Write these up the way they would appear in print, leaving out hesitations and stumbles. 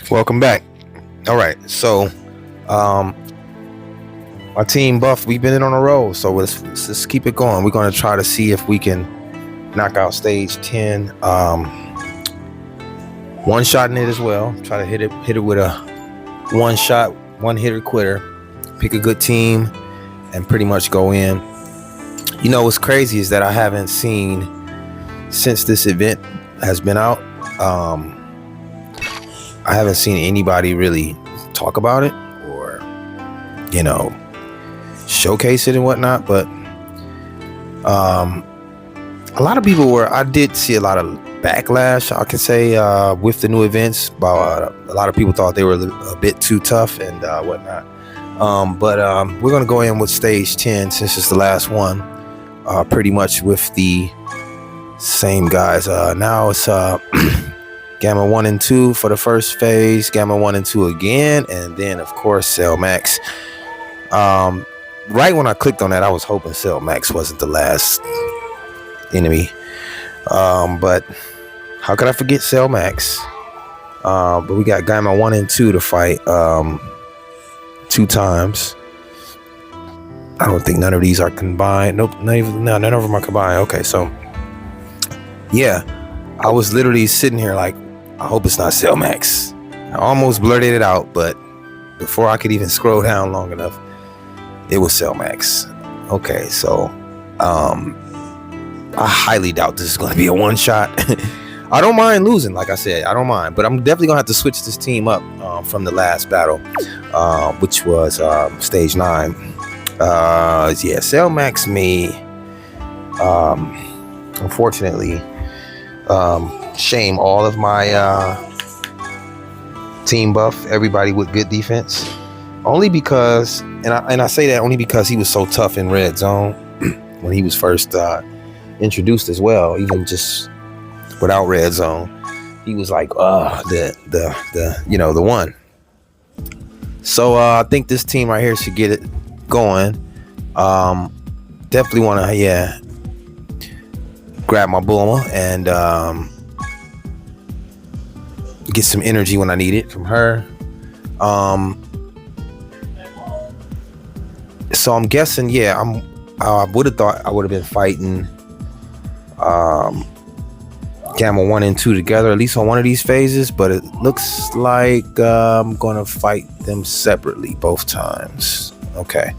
Welcome back. All right, so um, our team buff. We've been in on a roll, so let's keep it going. We're going to try to see if we can knock out stage 10. One shot in it as well. Try to hit it with a one shot, one hitter quitter. Pick a good team and pretty much go in. You know what's crazy is that I haven't seen since this event has been out. I haven't seen anybody really talk about it or, showcase it and whatnot. But a lot of people I did see a lot of backlash, I could say, with the new events. A lot of people thought they were a bit too tough and whatnot. But we're going to go in with stage 10 since it's the last one, pretty much with the same guys. Now it's Gamma 1 and 2 for the first phase, Gamma 1 and 2 again, and then, of course, Cell Max. Right when I clicked on that, I was hoping Cell Max wasn't the last enemy. But how could I forget Cell Max? But we got Gamma 1 and 2 to fight 2 times. I don't think none of these are combined. Nope, none of them are combined. Okay, so yeah, I was literally sitting here like, I hope it's not Cell Max. I almost blurted it out, but before I could even scroll down long enough, it was Cell Max. Okay, so I highly doubt this is going to be a one shot. I don't mind losing, like I said, I don't mind, but I'm definitely gonna have to switch this team up from the last battle, which was stage 9. Yeah, Cell Max me, unfortunately, shame all of my team buff, everybody with good defense, only because, and I say that only because he was so tough in red zone when he was first introduced as well. Even just without red zone, he was like the one. So I think this team right here should get it going. Definitely want to grab my Bulma and get some energy when I need it from her. So I'm guessing, I would have thought I would have been fighting Gamma 1 and 2 together, at least on one of these phases, but it looks like I'm gonna fight them separately both times. Okay.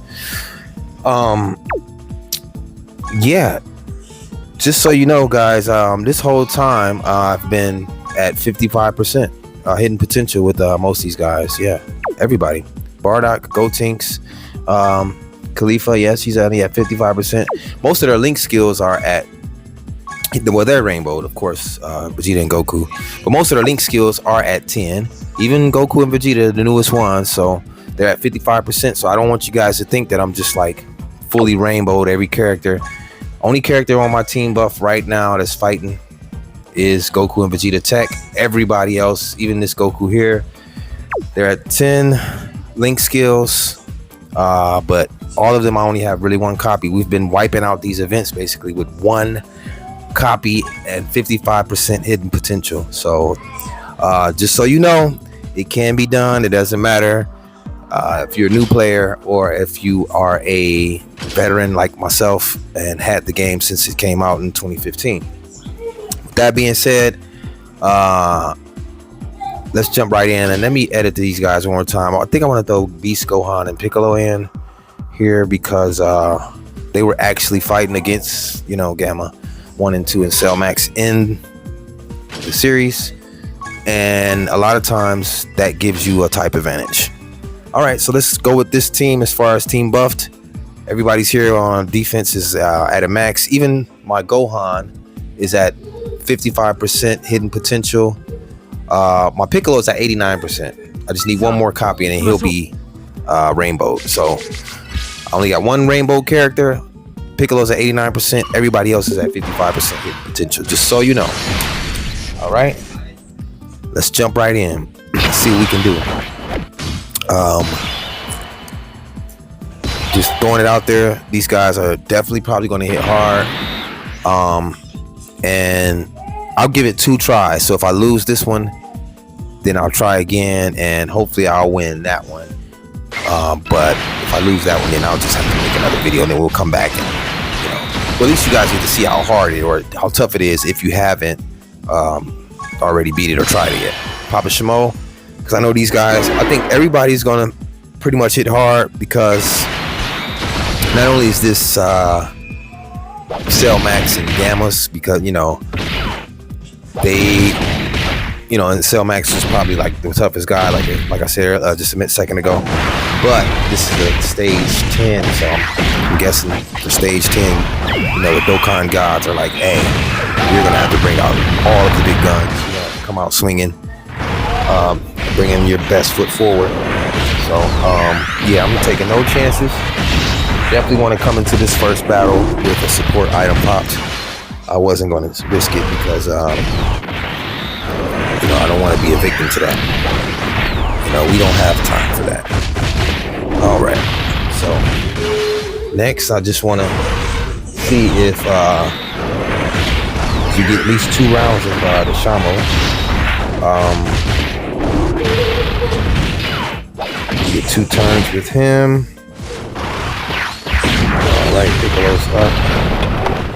Just so you know, guys, this whole time I've been at 55% hidden potential with most of these guys. Yeah, everybody. Bardock, Gotenks, Khalifa, yes, he's only at 55%. Most of their link skills are at, well, they're rainbowed, of course, Vegeta and Goku, but most of their link skills are at 10. Even Goku and Vegeta, the newest ones, so they're at 55%. So I don't want you guys to think that I'm just like fully rainbowed every character. Only character on my team buff right now that's fighting is Goku and Vegeta Tech. Everybody else, even this Goku here, they're at 10 link skills, but all of them I only have really one copy. We've been wiping out these events basically with one copy and 55% hidden potential. So just so you know, it can be done. It doesn't matter if you're a new player or if you are a veteran like myself and had the game since it came out in 2015. That being said, let's jump right in and let me edit these guys one more time. I think I want to throw Beast Gohan and Piccolo in here because they were actually fighting against, Gamma 1 and 2 and Cell Max in the series, and a lot of times that gives you a type advantage. All right, so let's go with this team. As far as team buffed, everybody's here on defense is at a max. Even my Gohan is at 55% hidden potential. My Piccolo is at 89%. I just need one more copy and then he'll be rainbow. So I only got one rainbow character. Piccolo's at 89%. Everybody else is at 55% hidden potential, just so you know. All right, let's jump right in. Let's see what we can do. Just throwing it out there, these guys are definitely probably going to hit hard, and I'll give it 2 tries. So if I lose this one, then I'll try again, and hopefully I'll win that one. But if I lose that one, then I'll just have to make another video, and then we'll come back and, well, at least you guys get to see how hard it or how tough it is if you haven't already beat it or tried it yet. Papa Shamo, because I know these guys, I think everybody's gonna pretty much hit hard, because not only is this Cell Max and Gammas, because they and Cell Max is probably like the toughest guy, like I said just a second ago. But this is the stage 10, so I'm guessing for stage 10, the Dokkan gods are like, hey, you're gonna have to bring out all of the big guns, come out swinging, bringing your best foot forward. So yeah, I'm taking no chances. Definitely want to come into this first battle with a support item popped. I wasn't going to risk it because I don't want to be a victim to that. We don't have time for that. All right, so next I just want to see if you get at least 2 rounds of the Shamo. You get 2 turns with him. All right, Piccolo's up.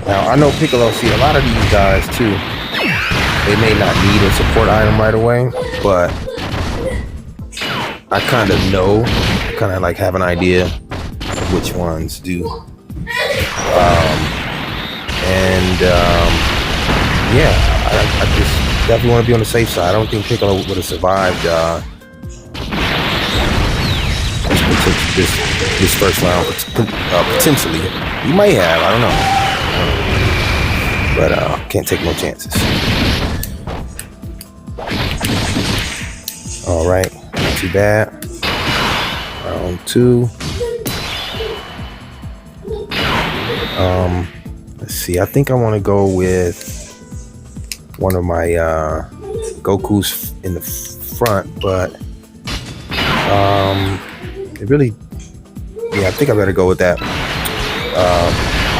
Now I know Piccolo, see a lot of these guys too, they may not need a support item right away, but I kind of know, like have an idea of which ones do. Yeah, I just definitely want to be on the safe side. I don't think Piccolo would have survived this first round. Potentially, he might have. I don't know, but can't take no chances. All right, not too bad. Round 2. Let's see. I think I want to go with one of my Goku's in the front, but it really, yeah, I think I better go with that. I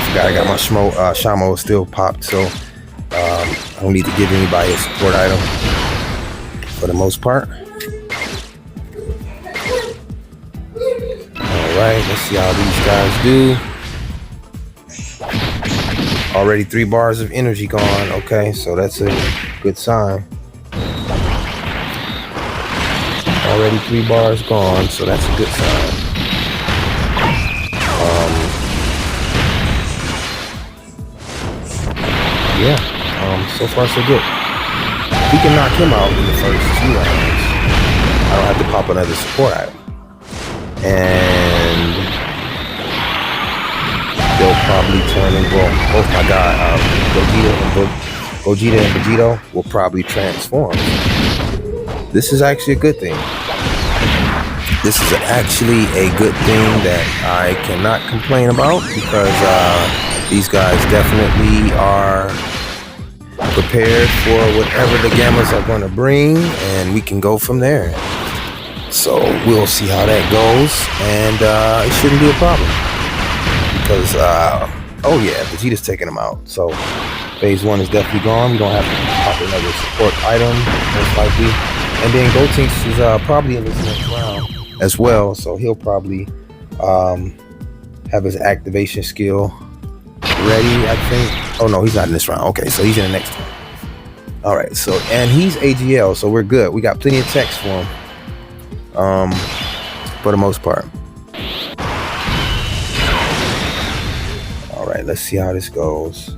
forgot I got my Shamo still popped, so I don't need to give anybody a support item for the most part. Alright, let's see how these guys do. Already 3 bars of energy gone. Okay, so that's a good sign. Already 3 bars gone, so that's a good sign. Yeah, so far so good. If we can knock him out in the first 2 rounds, I don't have to pop another support item. And they'll probably turn in, well, both my guy, Gogeta and Vegito will probably transform. This is actually a good thing. This is actually a good thing that I cannot complain about, because these guys definitely are prepared for whatever the Gammas are going to bring, and we can go from there. So we'll see how that goes, and it shouldn't be a problem, because oh yeah, Vegeta's taking them out. So phase 1 is definitely gone. We don't have to pop another support item, most likely. And then Gotenks is probably in this next round as well, so he'll probably have his activation skill ready, I think. Oh no, he's not in this round. Okay, so he's in the next one. All right, so, and he's AGL, so we're good. We got plenty of text for him, for the most part. All right, let's see how this goes.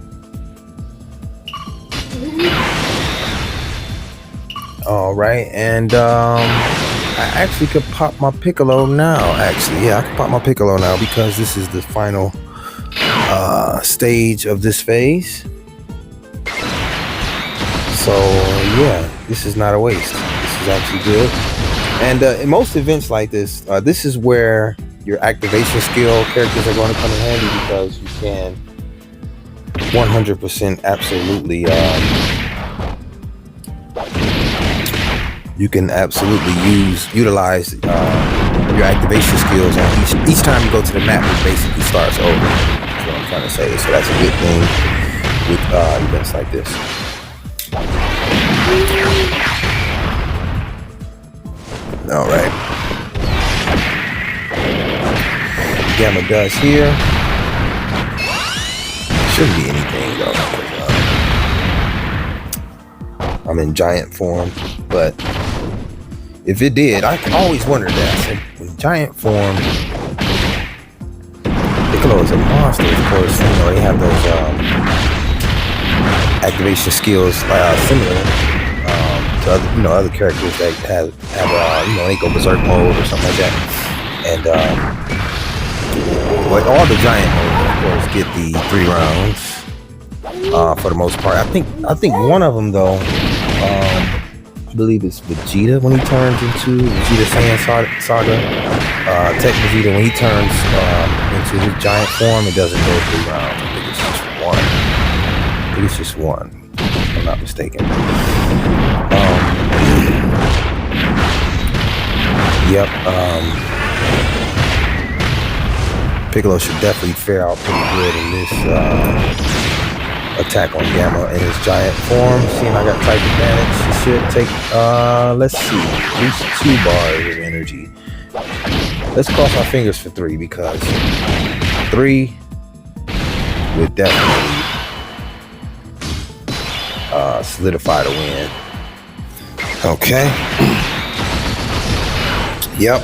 All right, and I actually could pop my Piccolo now. Actually, yeah, I can pop my Piccolo now, because this is the final stage of this phase. So yeah, this is not a waste. This is actually good. And in most events like this, this is where your activation skill characters are going to come in handy, because you can 100% absolutely you can absolutely utilize your activation skills on each time you go to the map. It basically starts over. That's what I'm trying to say. So that's a good thing with events like this. All right. Gamma dust here. Shouldn't be anything though. I'm in giant form, but if it did, I always wondered that. So in giant form, Piccolo is a monster, of course. You know, they have those activation skills similar to other characters that have they go berserk mode or something like that. And but all the giant modes, of course, get the 3 rounds for the most part. I think one of them though, I believe it's Vegeta when he turns into Vegeta Saiyan Saga. Tech Vegeta, when he turns into his giant form, it doesn't go 3 rounds. I think it's just one. If I'm not mistaken. Yep. Piccolo should definitely fare out pretty good in this attack on Gamma in his giant form. Seeing I got type advantage, it should take let's see, at least 2 bars of energy. Let's cross our fingers for 3, because 3 would definitely solidify the win. Okay. Yep.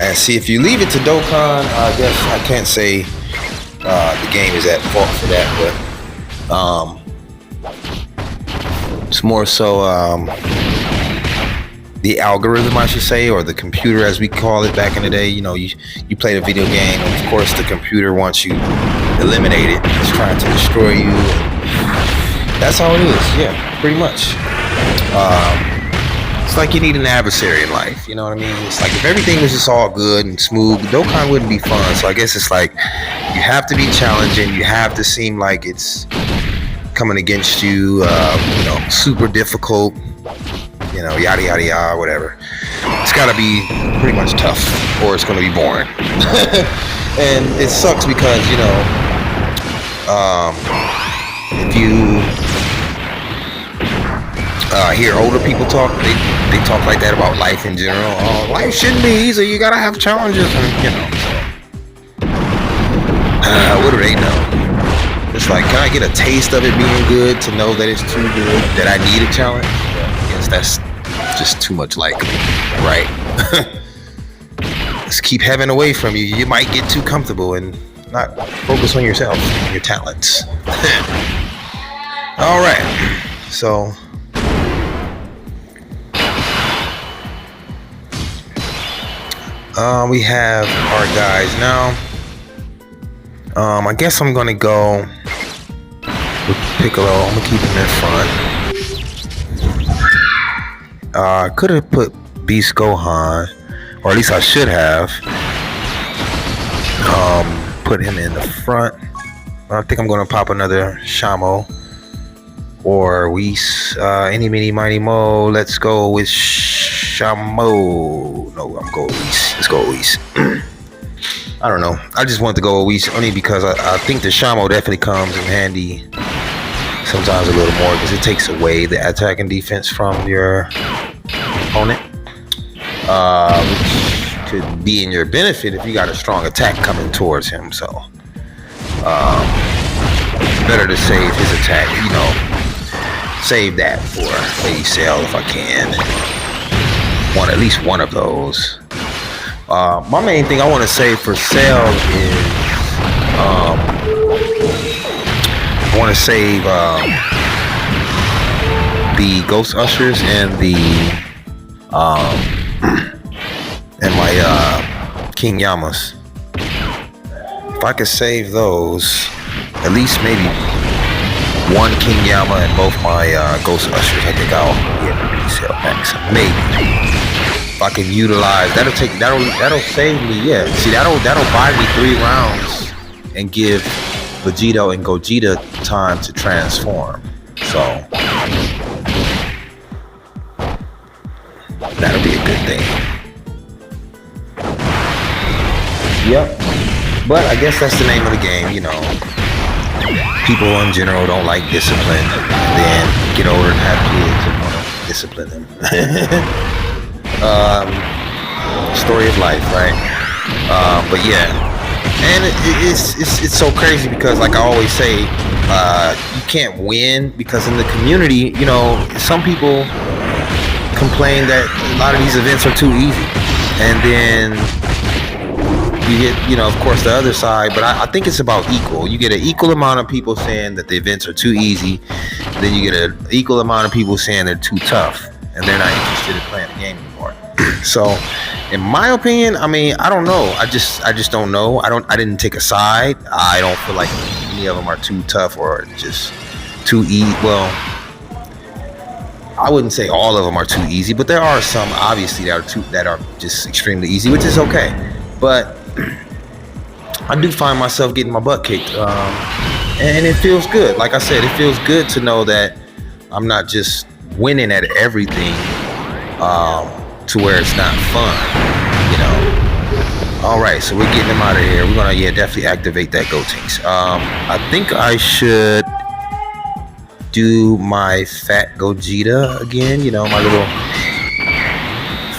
And see, if you leave it to Dokkan, I guess I can't say the game is at fault for that, but it's more so the algorithm, I should say, or the computer as we call it back in the day. You know, you play a video game, and of course the computer wants you eliminated. It's trying to destroy you. That's how it is. Yeah, pretty much. It's like you need an adversary in life, you know what I mean? It's like if everything was just all good and smooth, Dokkan wouldn't be fun. So I guess it's like you have to be challenging. You have to seem like it's coming against you, super difficult, yada, yada, yada, whatever. It's got to be pretty much tough or it's going to be boring. And it sucks because, if you hear older people talk, they talk like that about life in general. Oh, life shouldn't be easy. You gotta have challenges, and what do they know? It's like, can I get a taste of it being good to know that it's too good, that I need a challenge? Yes, that's just too much like, right? Just keep heaven away from you. You might get too comfortable and not focus on yourself and your talents. All right, so we have our guys now. I guess I'm gonna go with Piccolo. I'm gonna keep him in front. I could have put Beast Gohan, or at least I should have put him in the front. I think I'm gonna pop another Shamo or Whis. Any, mini, mighty, mo. Let's go with Shamo. No, I'm going with Whis. Let's go with Whis. I don't know. I just want to go with Whis only because I think the Shamo definitely comes in handy sometimes a little more because it takes away the attack and defense from your opponent, which could be in your benefit if you got a strong attack coming towards him. So better to save his attack, save that for Lady Cell if I can. At least one of those. My main thing I want to say for Cell is I want to save the Ghost Ushers and the and my King Yamas. If I could save those, at least maybe one King Yama and both my Ghost Ushers, I think I'll get resale max. Maybe. If I can utilize that'll save me. Yeah, see, that'll buy me 3 rounds and give Vegito and Gogeta time to transform. So that'll be a good thing. Yep. But I guess that's the name of the game, People in general don't like discipline, and then get older and have kids and want to discipline them. Story of life, right? But yeah, and it's so crazy because, like I always say, you can't win because in the community, you know, some people complain that a lot of these events are too easy, and then you get, you know, of course, the other side. But I think it's about equal. You get an equal amount of people saying that the events are too easy, then you get an equal amount of people saying they're too tough, and they're not interested in playing the game anymore. So, in my opinion, I mean, I don't know. I just don't know. I didn't take a side. I don't feel like any of them are too tough or just too easy. Well, I wouldn't say all of them are too easy, but there are some obviously that are just extremely easy, which is okay. But I do find myself getting my butt kicked, and it feels good. Like I said, it feels good to know that I'm not just winning at everything. To where it's not fun, you know. All right, so we're getting them out of here. We're gonna, yeah, definitely activate that Gotenks. I think I should do my Fat Gogeta again. You know, my little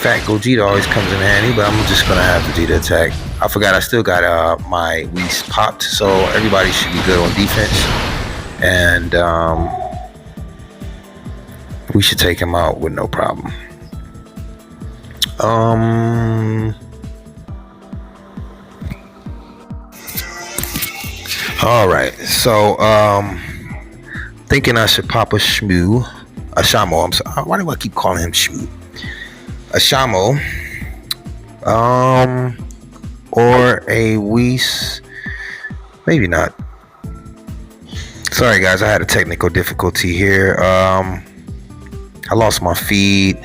Fat Gogeta always comes in handy, but I'm just gonna have Vegeta attack. I forgot I still got my Whis popped, so everybody should be good on defense, and we should take him out with no problem. All right, so thinking I should pop a Shamo. I'm sorry. Why do I keep calling him Shmoo? A Shamo, or a Whis. Maybe not. Sorry guys, I had a technical difficulty here. I lost my feed.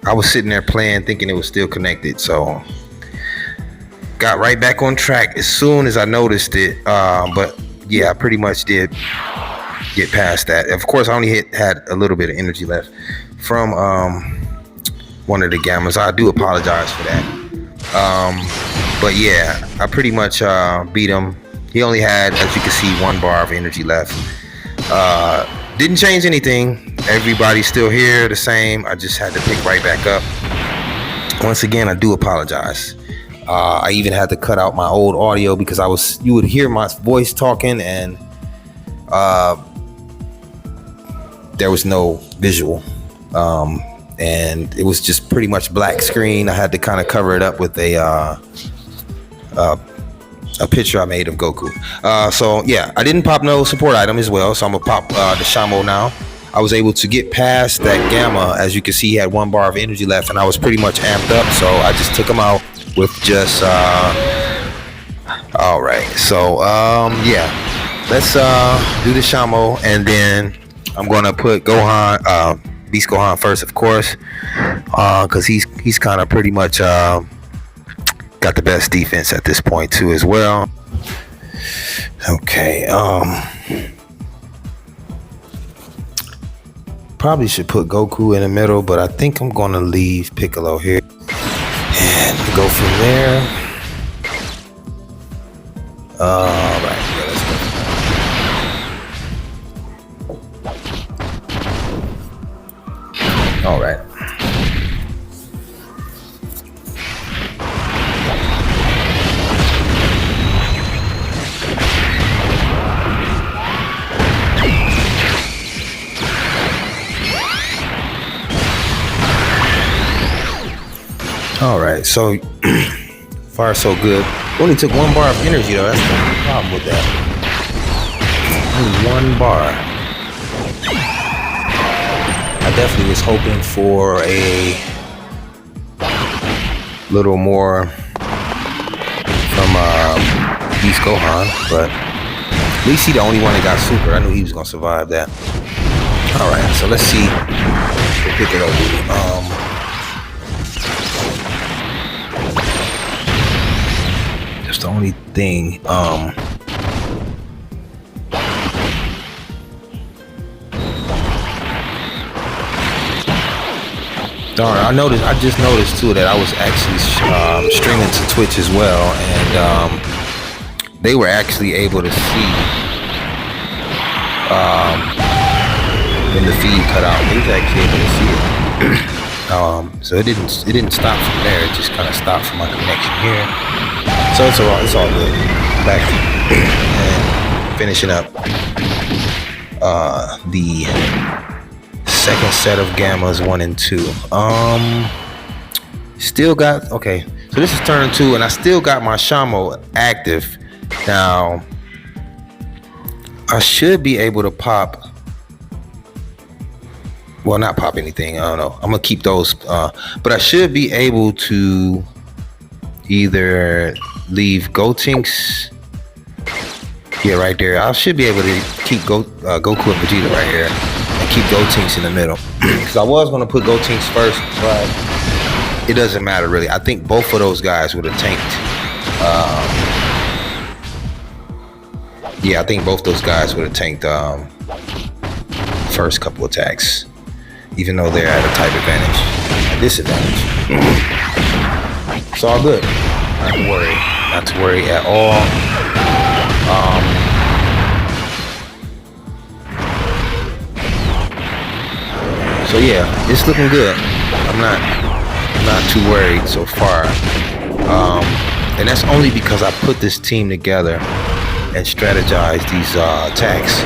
I was sitting there playing, thinking it was still connected, so got right back on track as soon as I noticed it. But yeah, I pretty much did get past that. Of course, I only had a little bit of energy left from one of the gammas. I do apologize for that. But yeah, I pretty much beat him. He only had, as you can see, 1 bar of energy left. Didn't change anything. Everybody's still here, the same. I just had to pick right back up. Once again, I do apologize. I even had to cut out my old audio because you would hear my voice talking and there was no visual. And it was just pretty much black screen. I had to kind of cover it up with a picture I made of Goku. So yeah, I didn't pop no support item as well, so I'm gonna pop the Shamo now. I was able to get past that gamma. As you can see, he had 1 bar of energy left, and I was pretty much amped up, so I just took him out with just all right. So yeah, let's do the Shamo, and then I'm gonna put Gohan, Beast Gohan first, of course, because he's kind of pretty much got the best defense at this point too as well. Okay, probably should put Goku in the middle, but I think I'm gonna leave Piccolo here and go from there. All right, yeah, let's go. All right. All right, so far so good. Only took 1 bar of energy though. That's the problem with that. Only 1 bar. I definitely was hoping for a little more from Beast Gohan, but at least he's the only one that got super. I knew he was gonna survive that. All right, so let's see. We'll pick it up. That's the only thing. Darn, I just noticed too that I was actually streaming to Twitch as well, and they were actually able to see when the feed cut out. They was actually able to see it. So it didn't stop from there. It just kind of stopped from my connection here. So it's all good. Back and finishing up the second set of gammas 1 and 2. Still got, okay, so this is turn 2, and I still got my Shamo active. Now I should be able to pop, well, not pop anything, I don't know, I'm gonna keep those, but I should be able to either leave Gotenks, yeah, right there. I should be able to keep Goku and Vegeta right here and keep Gotenks in the middle, because I was gonna put Gotenks first, but it doesn't matter really. I think both of those guys would have tanked. Yeah, I think both those guys would have tanked first couple attacks, even though they're at a type advantage, a disadvantage. It's all good. Not to worry at all. So yeah, it's looking good. I'm not too worried so far, and that's only because I put this team together and strategized these attacks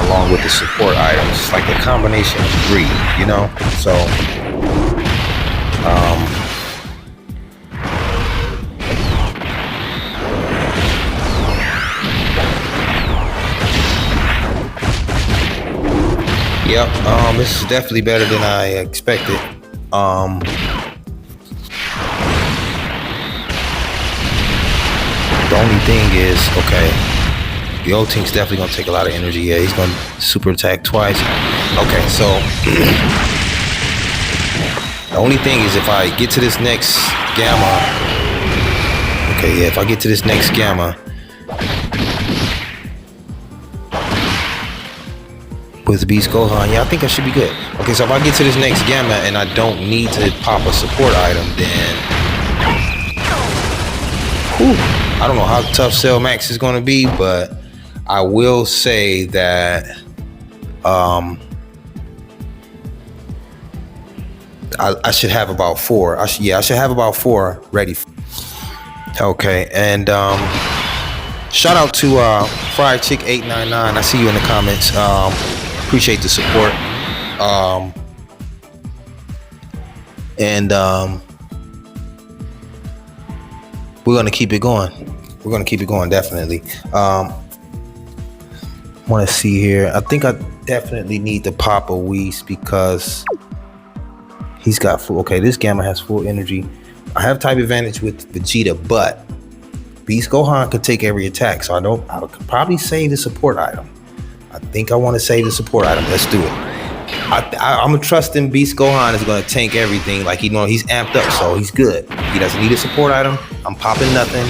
along with the support items. It's like a combination of 3, you know. So yep, this is definitely better than I expected. The only thing is, okay, the old Tink's definitely gonna take a lot of energy. Yeah, he's gonna super attack twice. Okay, so the only thing is if I get to this next gamma, okay, yeah, if I get to this next gamma with Beast Gohan, yeah, I think I should be good. Okay, so if I get to this next gamma and I don't need to pop a support item, then I don't know how tough Cell Max is going to be, but I will say that I should have about 4. I should have about 4 ready. Okay, and shout out to Fried Chick 899. I see you in the comments. Appreciate the support. We're gonna keep it going. We're gonna keep it going, definitely. Want to see here. I think I definitely need to pop a Whis because he's got full. Okay, this gamma has full energy. I have type advantage with Vegeta, but Beast Gohan could take every attack, so I could probably save the support item. I think I want to save the support item. Let's do it. I'm trusting Beast Gohan is going to tank everything. Like, you know, he's amped up, so he's good. He doesn't need a support item. I'm popping nothing.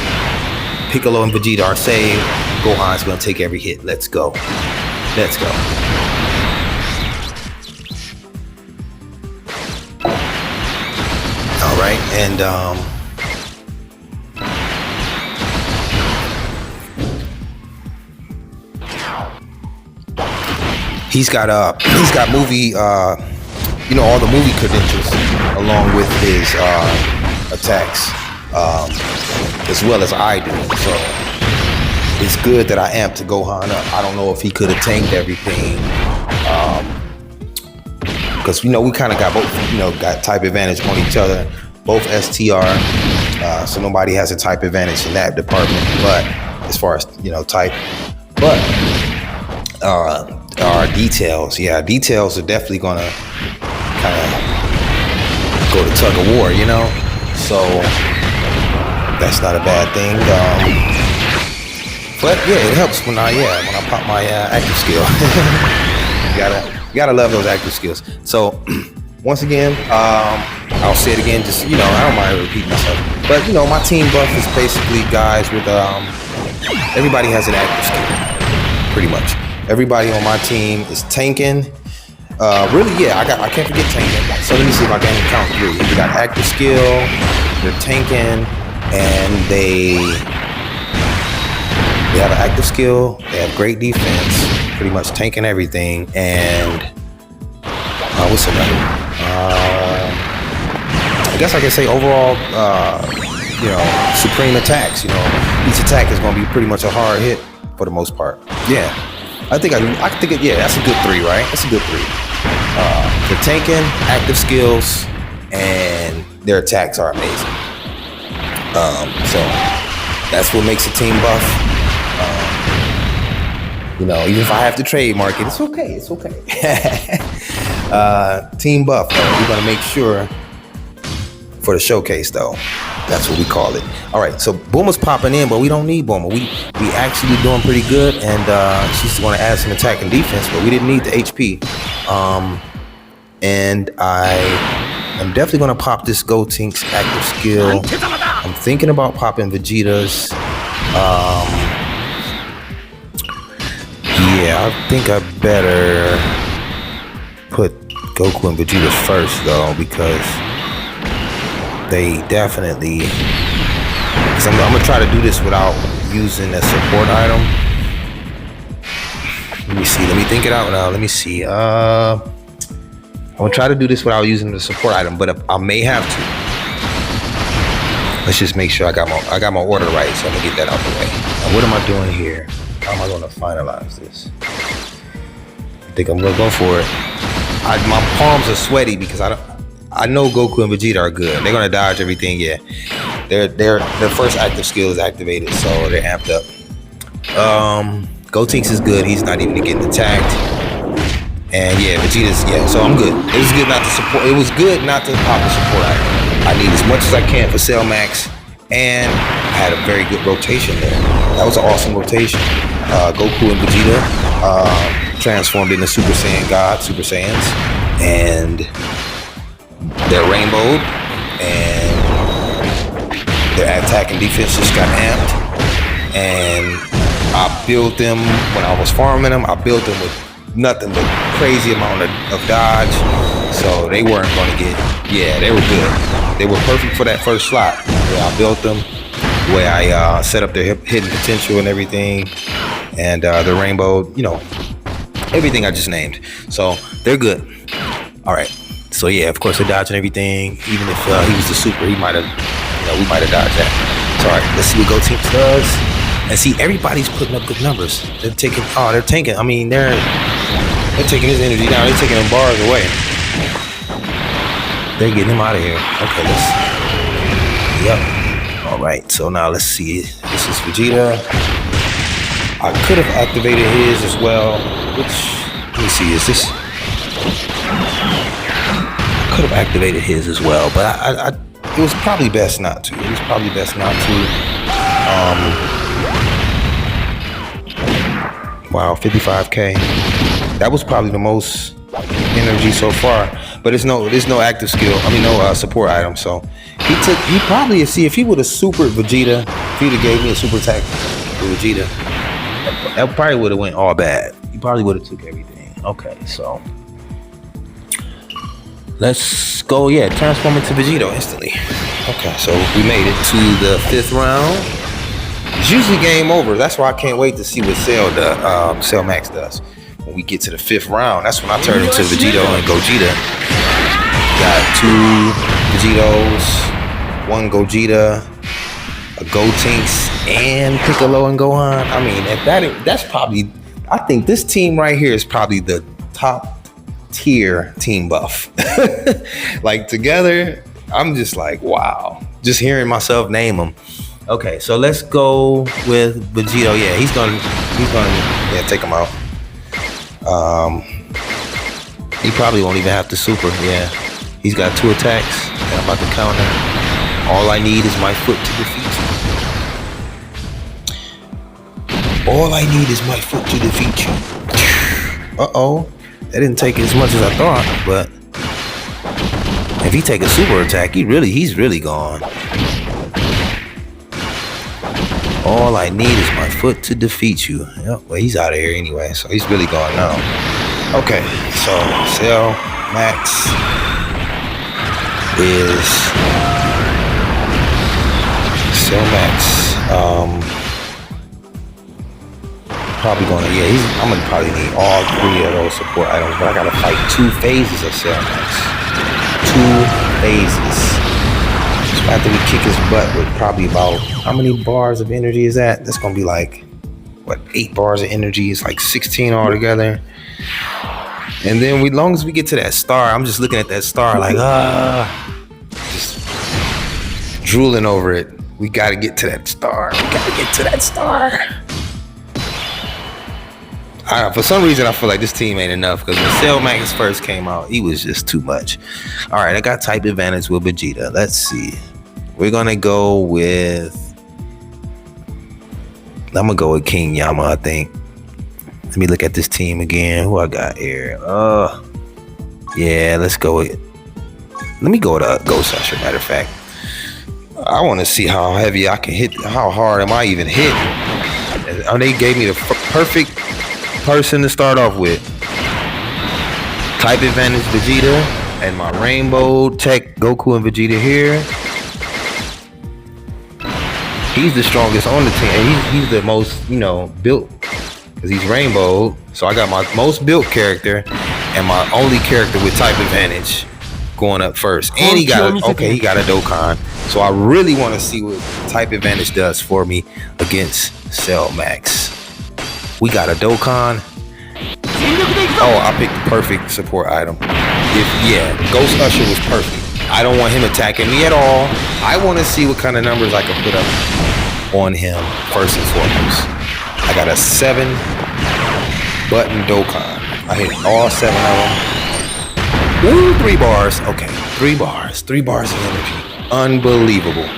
Piccolo and Vegeta are saved. Gohan's going to take every hit. Let's go. Let's go. All right, and he's got movie, you know, all the movie credentials along with his attacks, as well as I do. So it's good that I amped Gohan up. I don't know if he could have tanked everything, because, you know, we kind of got both, you know, got type advantage on each other, both STR, so nobody has a type advantage in that department. But as far as, you know, type, but our details, yeah, details are definitely gonna kind of go to tug of war, you know. So that's not a bad thing. But yeah, it helps when I pop my active skill. you gotta love those active skills. So once again, I'll say it again, just, you know, I don't mind repeating myself, but, you know, my team buff is basically guys with everybody has an active skill, pretty much. Everybody on my team is tanking. Really, yeah, I can't forget tanking. So let me see if I can count 3. We got active skill, they're tanking, and they have an active skill, they have great defense, pretty much tanking everything, and what's another? guess I can say overall, supreme attacks. Each attack is going to be pretty much a hard hit for the most part. Yeah, I think that's a good 3, right? That's a good 3. The tanking, active skills, and their attacks are amazing. So that's what makes a team buff. Even if I have to trademark it, it's okay. It's okay. Team buff, though. We're gonna make sure for the showcase, though. That's what we call it. All right, so Boomer's popping in, but we don't need Boomer. We actually doing pretty good, and she's going to add some attack and defense, but we didn't need the HP. And I am definitely going to pop this Gotink's active skill. I'm thinking about popping Vegeta's. Yeah, I think I better put Goku and Vegeta first, though, because they definitely. I'm gonna try to do this without using a support item. Let me see. Let me think it out now. Let me see. I'm gonna try to do this without using the support item, but I may have to. Let's just make sure I got my order right, so I'm gonna get that out the way. Now, what am I doing here? How am I gonna finalize this? I think I'm gonna go for it. My palms are sweaty because I know Goku and Vegeta are good. They're gonna dodge everything. Yeah, their first active skill is activated, so they're amped up. Gotenks is good. He's not even getting attacked. And yeah, Vegeta's So I'm good. It was good not to support. It was good not to pop the support item. I need as much as I can for Cell Max, and I had a very good rotation there. That was an awesome rotation. Goku and Vegeta transformed into Super Saiyan God, Super Saiyans, and they're rainbowed, and their attack and defense just got amped. And I built them when I was farming them. I built them with nothing but crazy amount of dodge, so they weren't going to get. Yeah, they were good. They were perfect for that first slot where I built them, where I set up their hidden potential and everything, and the rainbow. Everything I just named. So they're good. All right. So yeah, of course they're dodging everything. Even if he was the super, he might have, we might have dodged that. So all right, let's see what Gotenks does. And see, everybody's putting up good numbers. They're tanking. I mean, they're taking his energy down. They're taking him bars away. They're getting him out of here. Okay, Yep. All right. So now let's see. This is Vegeta. I could have activated his as well. Let me see. Is this? Could have activated his as well, but it was probably best not to. Wow, 55K. That was probably the most energy so far, but there's no active skill. No support item. So he probably, see, if he would have supered Vegeta, if he would have gave me a super attack with Vegeta, that probably would have went all bad. He probably would have took everything. Okay, so. Let's go, transform into Vegeta instantly. Okay, so we made it to the 5th round. It's usually game over. That's why I can't wait to see what Cell Max does. When we get to the 5th round, that's when I turn into Vegeta and Gogeta. Got 2 Vegetos, 1 Gogeta, a Gotenks, and Piccolo and Gohan. I mean, that's probably, I think this team right here is probably the top tier team buff. Like together, I'm just like, wow. Just hearing myself name them. Okay, so let's go with Vegito. Yeah, he's gonna take him out. He probably won't even have to super. Yeah, he's got 2 attacks, and I'm about to counter. All I need is my foot to defeat you. All I need is my foot to defeat you. Uh-oh. That didn't take as much as I thought, but if he take a super attack, he's really gone. All I need is my foot to defeat you. Yep, well, he's out of here anyway, so he's really gone now. Okay, so Cell Max probably gonna, I'm gonna probably need all 3 of those support items, but I gotta fight 2 phases of Cell Max. 2 phases. after we kick his butt with probably about, how many bars of energy is that? That's gonna be like, what, 8 bars of energy? It's like 16 altogether. And then as long as we get to that star, I'm just looking at that star like, just drooling over it. We gotta get to that star. For some reason, I feel like this team ain't enough, because when Cell Max first came out, he was just too much. All right, I got type advantage with Vegeta. Let's see. We're gonna go with, I'm gonna go with King Yama, I think. Let me look at this team again. Who I got here? Yeah, let's go with, let me go with Ghost Usher, matter of fact. I want to see how heavy I can hit, how hard am I even hitting? They gave me the perfect person to start off with. Type advantage Vegeta and my Rainbow Tech Goku and Vegeta here. He's the strongest on the team, and he's the most, built, because he's Rainbow. So I got my most built character and my only character with type advantage going up first. And he got a Dokkan. So I really want to see what type advantage does for me against Cell Max. We got a Dokkan. Oh, I picked the perfect support item. Ghost Usher was perfect. I don't want him attacking me at all. I want to see what kind of numbers I can put up on him first and foremost. I got a 7 button Dokkan. I hit all 7 of them. Ooh, 3 bars. Okay, 3 bars. 3 bars of energy. Unbelievable.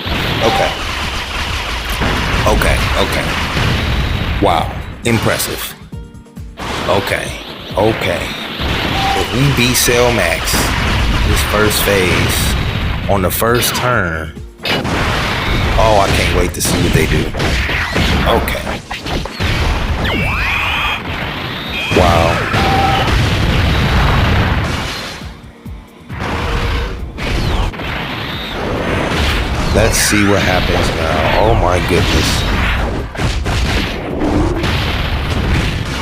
Okay. Wow. Impressive. Okay. If we beat Cell Max this first phase on the first turn, oh, I can't wait to see what they do. Okay. Wow. Let's see what happens now. Oh my goodness.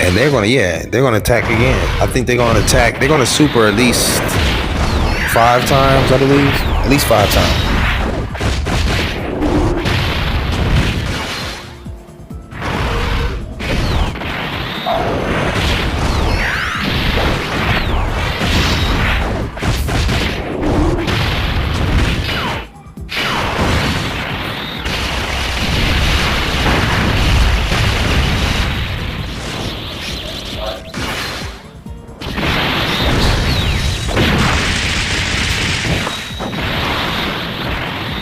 And they're gonna attack again. I think they're gonna attack. They're gonna super at least 5 times, I believe. At least 5 times.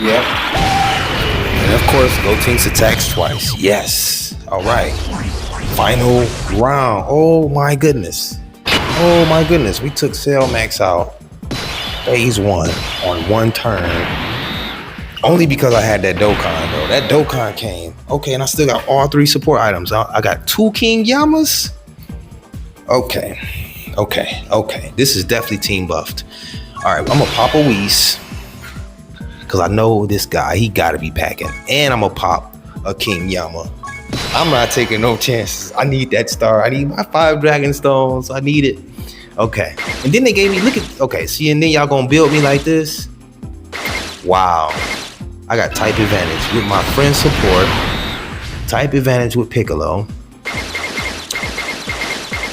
Yep. And of course, Gotenks attacks twice. Yes. All right. Final round. Oh my goodness. We took Cell Max out phase 1 on 1 turn. Only because I had that Dokkan though. That Dokkan came. Okay, and I still got all 3 support items. I got 2 King Yamas. Okay. This is definitely team buffed. All right, I'm gonna pop a Whis, because I know this guy, he gotta be packing. And I'm gonna pop a King Yama. I'm not taking no chances. I need that star. I need my 5 Dragon Stones. I need it. Okay. And then they gave me, see, and then y'all gonna build me like this? Wow. I got type advantage with my friend support. Type advantage with Piccolo.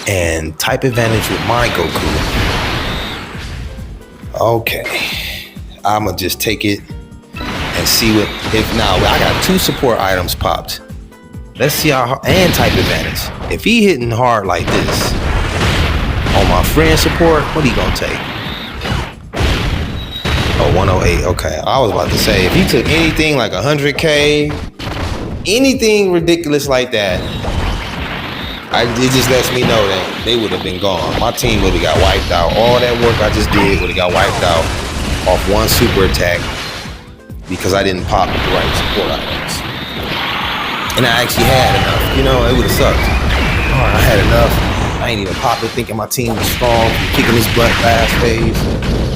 And type advantage with my Goku. Okay. I'ma just take it and see what, I got 2 support items popped. Let's see how, and type advantage. If he hitting hard like this on my friend support, what he gonna take? Oh, 108, okay. I was about to say, if he took anything like 100K, anything ridiculous like that, it just lets me know that they would have been gone. My team would have got wiped out. All that work I just did would have got wiped out off 1 super attack because I didn't pop the right support items. And I actually had enough. It would have sucked. All right, I had enough. I ain't even pop it thinking my team was strong, kicking his butt last phase.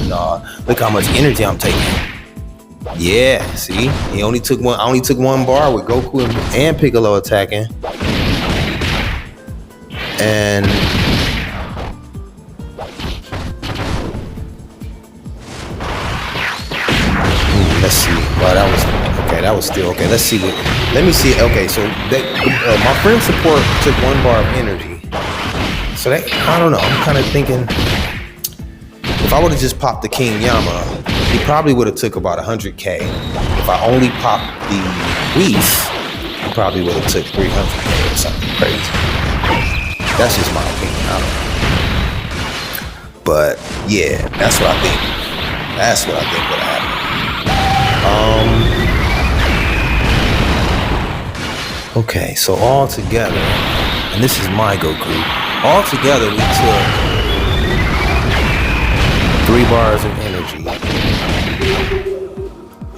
Nah, look how much energy I'm taking. Yeah, see? I only took 1 bar with Goku and Piccolo attacking. And let's see. Well, that was okay. That was still okay. Let's see what. Let me see. Okay, so my friend support took 1 bar of energy. So that, I don't know. I'm kind of thinking if I would have just popped the King Yama, he probably would have took about 100K. If I only popped the Whis, he probably would have took 300K or something crazy. That's just my opinion. I don't know. But yeah, that's what I think. That's what I think would happen. Okay, so all together, and this is my Goku. All together, we took 3 bars of energy.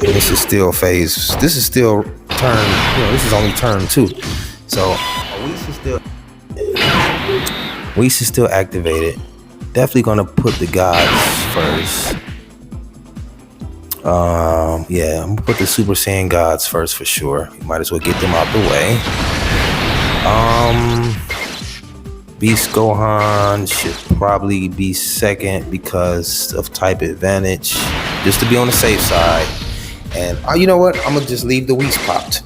And this is still phase. This is still turn. This is only turn 2. So Whis is still activated. Definitely gonna put the gods first. Yeah, I'm gonna put the Super Saiyan gods first for sure. Might as well get them out the way. Beast Gohan should probably be second because of type advantage, just to be on the safe side. And you know what? I'm gonna just leave the Whis popped.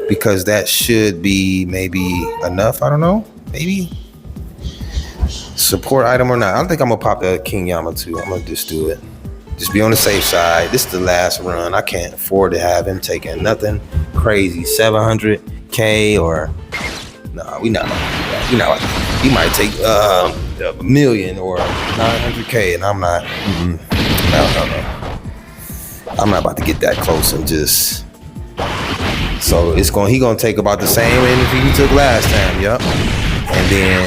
Because that should be maybe enough. I don't know. Maybe. Support item or not. I don't think I'm gonna pop that King Yama too. I'm gonna just do it. Just be on the safe side. This is the last run. I can't afford to have him taking nothing crazy. 700K or we not. He might take $1 million or 900K, and I'm not. No. I'm not about to get that close and just. So he gonna take about the same energy he took last time. Yup. And then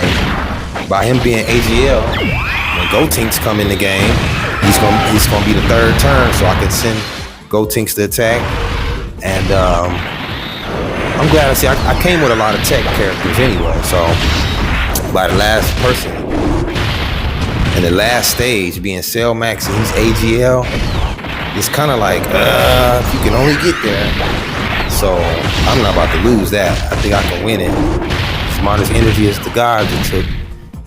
by him being AGL, when Gotenks come in the game, he's gonna be the 3rd turn, so I can send Gotenks to attack. And I'm glad I came with a lot of tech characters anyway. So by the last person in the last stage being Cell Max and he's AGL, it's kind of like if you can only get there. So I'm not about to lose that. I think I can win it. As much energy as the gods it took.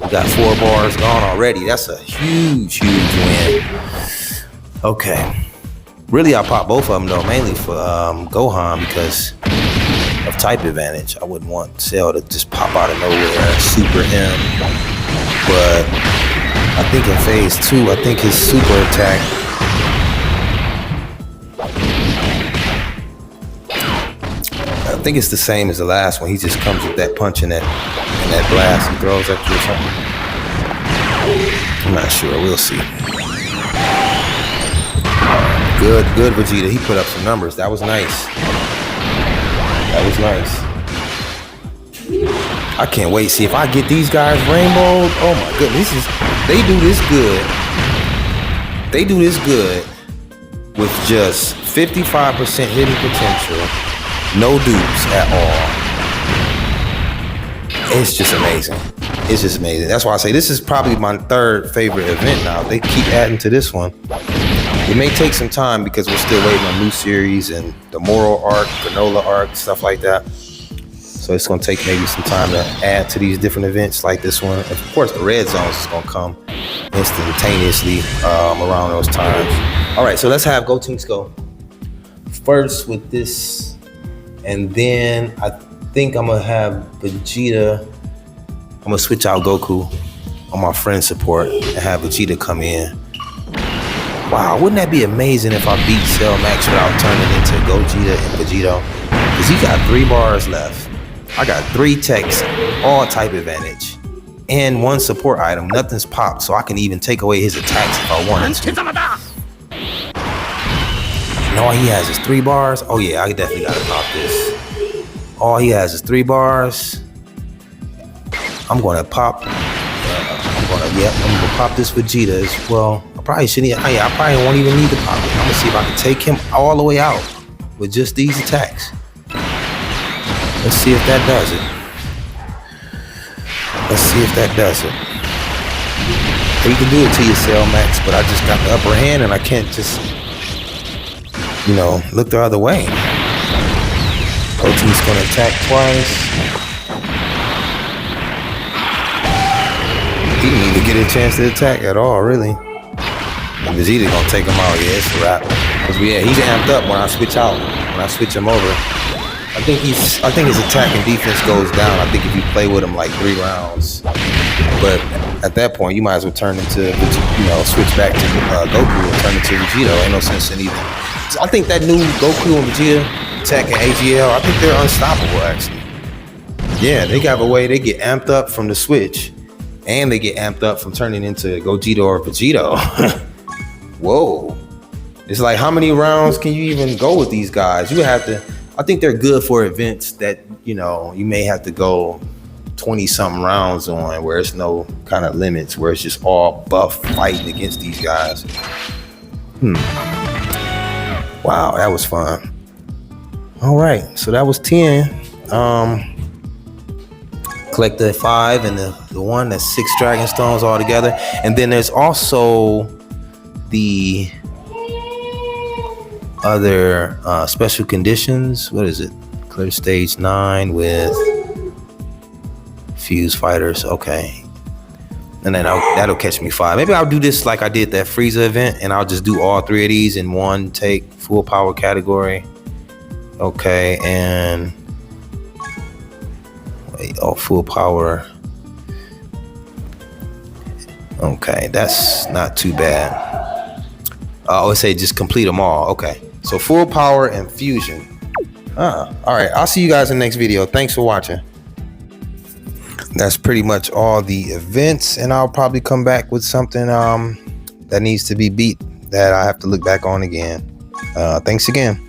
We got 4 bars gone already. That's a huge win. Okay. Really, I popped both of them though, mainly for Gohan because of type advantage. I wouldn't want Cell to just pop out of nowhere, super him. But I think in phase 2, I think his super attack. I think it's the same as the last one. He just comes with that punch and that blast he throws at you or something. I'm not sure. We'll see. Good Vegeta. He put up some numbers. That was nice. I can't wait. See if I get these guys rainbowed. Oh my goodness. They do this good with just 55% hidden potential. No dupes at all. It's just amazing. That's why I say this is probably my 3rd favorite event now. They keep adding to this one. It may take some time because we're still waiting on new series and the Moral arc, Granola arc, stuff like that. So it's going to take maybe some time to add to these different events like this one. And of course, the red zones is going to come instantaneously around those times. All right, so let's have Gotenks go first with this. And then I think I'm gonna have Vegeta. I'm gonna switch out Goku on my friend support and have Vegeta come in. Wow, wouldn't that be amazing if I beat Cell Max without turning into Gogeta and Vegito? Because he got 3 bars left. I got 3 techs, all type advantage, and 1 support item. Nothing's popped, so I can even take away his attacks if I wanted to. And all he has is 3 bars. Oh yeah, I definitely gotta pop this. All he has is 3 bars. I'm gonna pop. I'm gonna pop this Vegeta as well. I probably shouldn't. I probably won't even need to pop it. I'm gonna see if I can take him all the way out with just these attacks. Let's see if that does it. You can do it to your Cell Max, but I just got the upper hand and I can't just, look the other way. Gotenks gonna attack twice. He didn't even get a chance to attack at all, really. Vegeta gonna take him out. Yeah, it's a wrap. Cause yeah, he's amped up when I switch out. When I switch him over, I think his attack and defense goes down. I think if you play with him like 3 rounds, but at that point you might as well turn into, switch back to Goku and turn into Vegeta. Ain't no sense in either. So I think that new Goku and Vegeta attacking AGL, I think they're unstoppable actually. Yeah, they got a way. They get amped up from the switch, and they get amped up from turning into Gogeta or Vegeta. Whoa. It's like, how many rounds can you even go with these guys? You have to, I think they're good for events that, you may have to go 20 something rounds on, where it's no kind of limits, where it's just all buff fighting against these guys. Wow, that was fun. All right, so that was 10. Collect the 5 and the 1, that's 6 Dragon Stones all together. And then there's also the other special conditions. What is it? Clear stage 9 with fuse fighters. Okay. And then that'll catch me 5. Maybe I'll do this like I did that Frieza event, and I'll just do all 3 of these in one take, full power category. Okay, and wait, full power. Okay, that's not too bad. I would say just complete them all. Okay, so full power and fusion. All right, I'll see you guys in the next video. Thanks for watching. That's pretty much all the events, and I'll probably come back with something that needs to be beat that I have to look back on again. Thanks again.